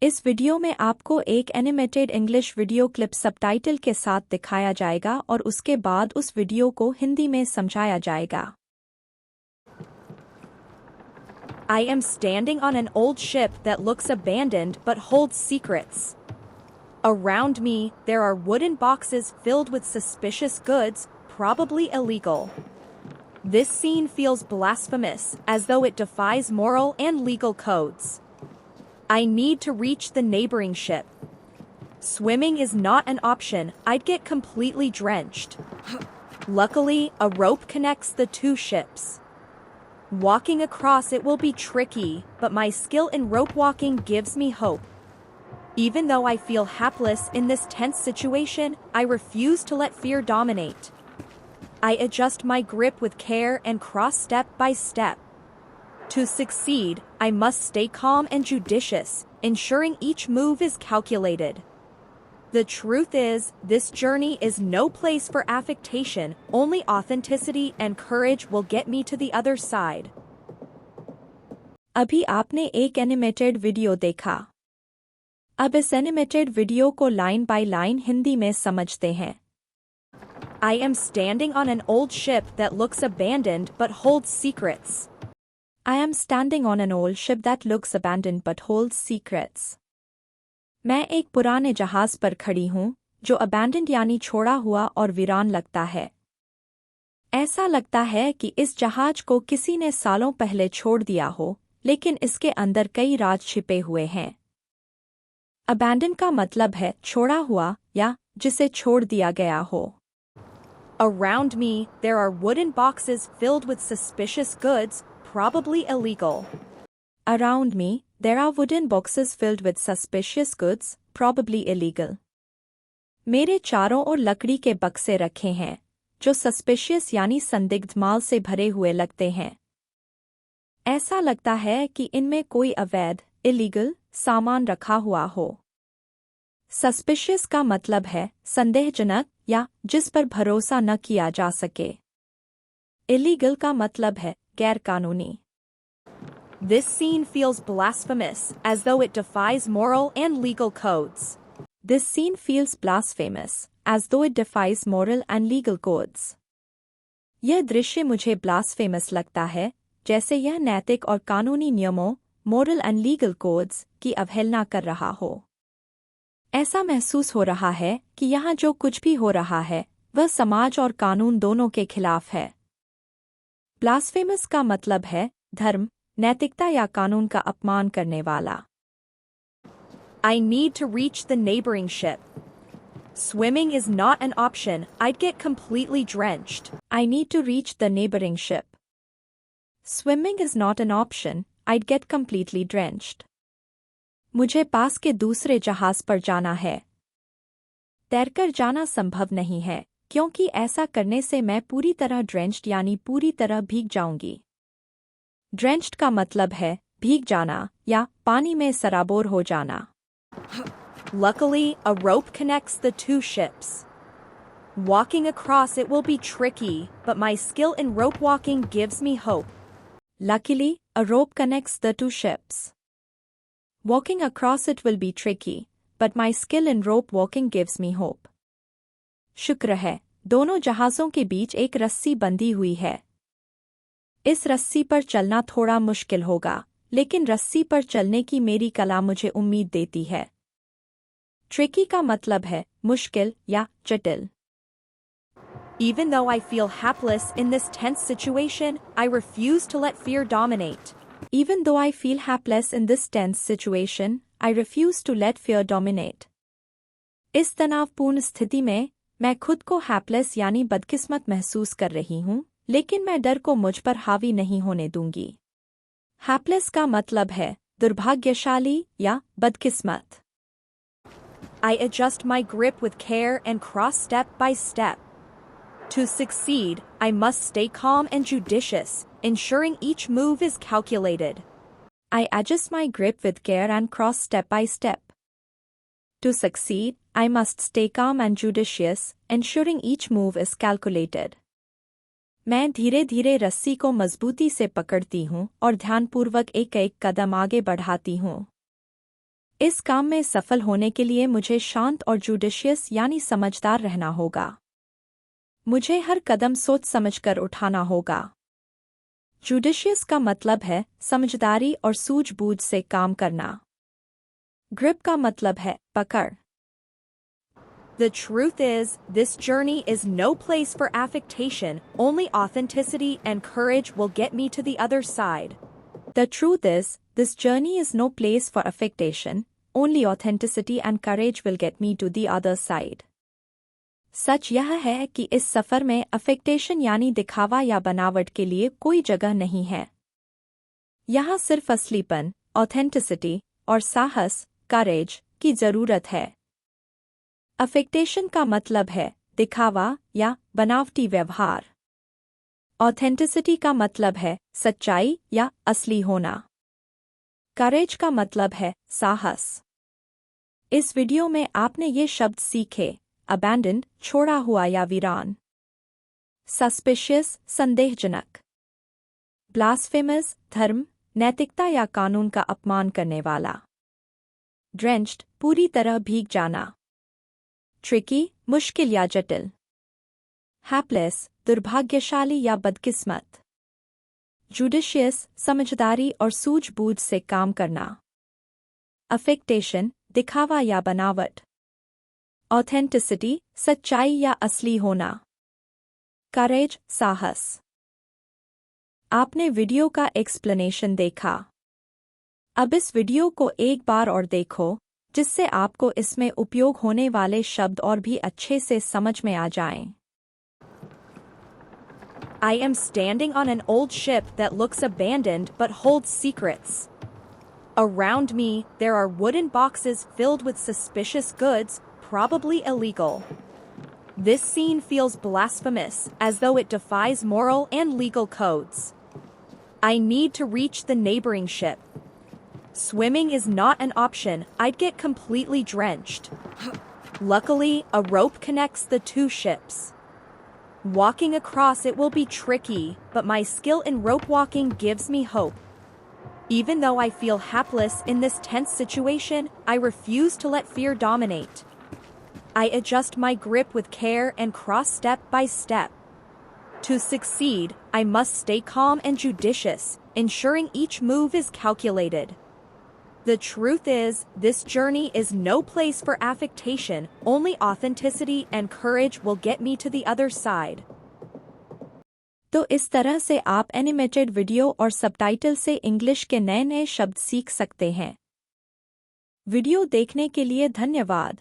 इस वीडियो में आपको एक animated English video clip subtitle के साथ दिखाया जाएगा और उसके बाद उस वीडियो को हिंदी में समझाया जाएगा। I am standing on an old ship that looks abandoned but holds secrets. Around me, there are wooden boxes filled with suspicious goods, probably illegal. This scene feels blasphemous, as though it defies moral and legal codes. I need to reach the neighboring ship. Swimming is not an option, I'd get completely drenched. Luckily, a rope connects the two ships. Walking across it will be tricky, but my skill in rope walking gives me hope. Even though I feel hapless in this tense situation, I refuse to let fear dominate. I adjust my grip with care and cross step by step. To succeed, I must stay calm and judicious, ensuring each move is calculated. The truth is, this journey is no place for affectation, only authenticity and courage will get me to the other side. अभी आपने एक animated video देखा। अब इस animated video को line by line Hindi में समझते हैं। I am standing on an old ship that looks abandoned but holds secrets. I am standing on an old ship that looks abandoned but holds secrets. मैं एक पुराने जहाज पर खड़ी हूँ जो abandoned यानी छोड़ा हुआ और वीरान लगता है। ऐसा लगता है कि इस जहाज को किसी ने सालों पहले छोड़ दिया हो, लेकिन इसके अंदर कई राज छिपे हुए हैं। Abandoned का मतलब है छोड़ा हुआ या जिसे छोड़ दिया गया हो। Around me, there are wooden boxes filled with suspicious goods, probably illegal. Around me, there are wooden boxes filled with suspicious goods, probably illegal. मेरे चारों ओर लकड़ी के बक्से रखे हैं, जो suspicious यानी संदिग्ध माल से भरे हुए लगते हैं। ऐसा लगता है कि इनमें कोई अवैध, illegal, सामान रखा हुआ हो। Suspicious का मतलब है संदेहजनक या जिस पर भरोसा न किया जा सके। Illegal का मतलब है गैरकानूनी। This scene feels blasphemous, as though it defies moral and legal codes. This scene feels blasphemous, as though it defies moral and legal codes. यह दृश्य मुझे blasphemous लगता है, जैसे यह नैतिक और कानूनी नियमों, moral and legal codes, की अवहेलना कर रहा हो। ऐसा महसूस हो रहा है कि यहाँ जो कुछ भी हो रहा है, वह समाज और कानून दोनों के खिलाफ है। Blasphemous का मतलब है धर्म, नैतिकता या कानून का अपमान करने वाला। I need to reach the neighboring ship. Swimming is not an option, I'd get completely drenched. I need to reach the neighboring ship. Swimming is not an option, I'd get completely drenched. मुझे पास के दूसरे जहाज पर जाना है। तैरकर जाना संभव नहीं है, क्योंकि ऐसा करने से मैं पूरी तरह drenched यानी पूरी तरह भीग जाऊंगी। Drenched का मतलब है भीग जाना या पानी में सराबोर हो जाना। Luckily, a rope connects the two ships. Walking across it will be tricky, but my skill in rope walking gives me hope. Luckily, a rope connects the two ships. Walking across it will be tricky, but my skill in rope walking gives me hope. शुक्र है, दोनों जहाज़ों के बीच एक रस्सी बंधी हुई है। इस रस्सी पर चलना थोड़ा मुश्किल होगा, लेकिन रस्सी पर चलने की मेरी कला मुझे उम्मीद देती है। Tricky का मतलब है मुश्किल या जटिल। Even though I feel hapless in this tense situation, I refuse to let fear dominate. Even though I feel hapless in this tense situation, I refuse to let fear dominate. इस तनावपूर्ण स्थिति में मैं खुद को हैपलेस यानी बदकिस्मत महसूस कर रही हूँ, लेकिन मैं डर को मुझ पर हावी नहीं होने दूंगी। हैपलेस का मतलब है दुर्भाग्यशाली या बदकिस्मत। I adjust my grip with care and cross step by step. To succeed, I must stay calm and judicious, ensuring each move is calculated. I adjust my grip with care and cross step by step. To succeed, I must stay calm and judicious, ensuring each move is calculated. मैं धीरे धीरे रस्सी को मजबूती से पकड़ती हूँ और ध्यानपूर्वक एक एक कदम आगे बढ़ाती हूँ। इस काम में सफल होने के लिए मुझे शांत और जुडिशियस यानी समझदार रहना होगा। मुझे हर कदम सोच समझकर उठाना होगा। जुडिशियस का मतलब है समझदारी और सूझबूझ से काम करना। ग्रिप का मतलब है पकड़। The truth is, this journey is no place for affectation, only authenticity and courage will get me to the other side. The truth is, this journey is no place for affectation, only authenticity and courage will get me to the other side. सच यह है कि इस सफर में affectation यानी दिखावा या बनावट के लिए कोई जगह नहीं है। यहाँ सिर्फ असलीपन, ऑथेंटिसिटी और साहस, करेज की जरूरत है। अफेक्टेशन का मतलब है दिखावा या बनावटी व्यवहार। ऑथेंटिसिटी का मतलब है सच्चाई या असली होना। करेज का मतलब है साहस। इस वीडियो में आपने ये शब्द सीखे: अबैंडन्ड छोड़ा हुआ या वीरान, सस्पिशियस संदेहजनक, ब्लास्फेमस धर्म, नैतिकता या कानून का अपमान करने वाला, ड्रेंच्ड पूरी तरह भीग जाना, ट्रिकी मुश्किल या जटिल, हैपलेस दुर्भाग्यशाली या बदकिस्मत, जुडिशियस समझदारी और सूझबूझ से काम करना, अफेक्टेशन दिखावा या बनावट, ऑथेंटिसिटी सच्चाई या असली होना, करेज साहस। आपने वीडियो का एक्सप्लेनेशन देखा। अब इस वीडियो को एक बार और देखो, जिससे आपको इसमें उपयोग होने वाले शब्द और भी अच्छे से समझ में आ जाएं। I am standing on an old ship that looks abandoned but holds secrets. Around me, there are wooden boxes filled with suspicious goods, probably illegal. This scene feels blasphemous, as though it defies moral and legal codes. I need to reach the neighboring ship. Swimming is not an option, I'd get completely drenched. Luckily, a rope connects the two ships. Walking across it will be tricky, but my skill in rope walking gives me hope. Even though I feel hapless in this tense situation, I refuse to let fear dominate. I adjust my grip with care and cross step by step. To succeed, I must stay calm and judicious, ensuring each move is calculated. The truth is, this journey is no place for affectation, only authenticity and courage will get me to the other side. तो इस तरह से आप animated video और subtitle से English के नए नए शब्द सीख सकते हैं। वीडियो देखने के लिए धन्यवाद।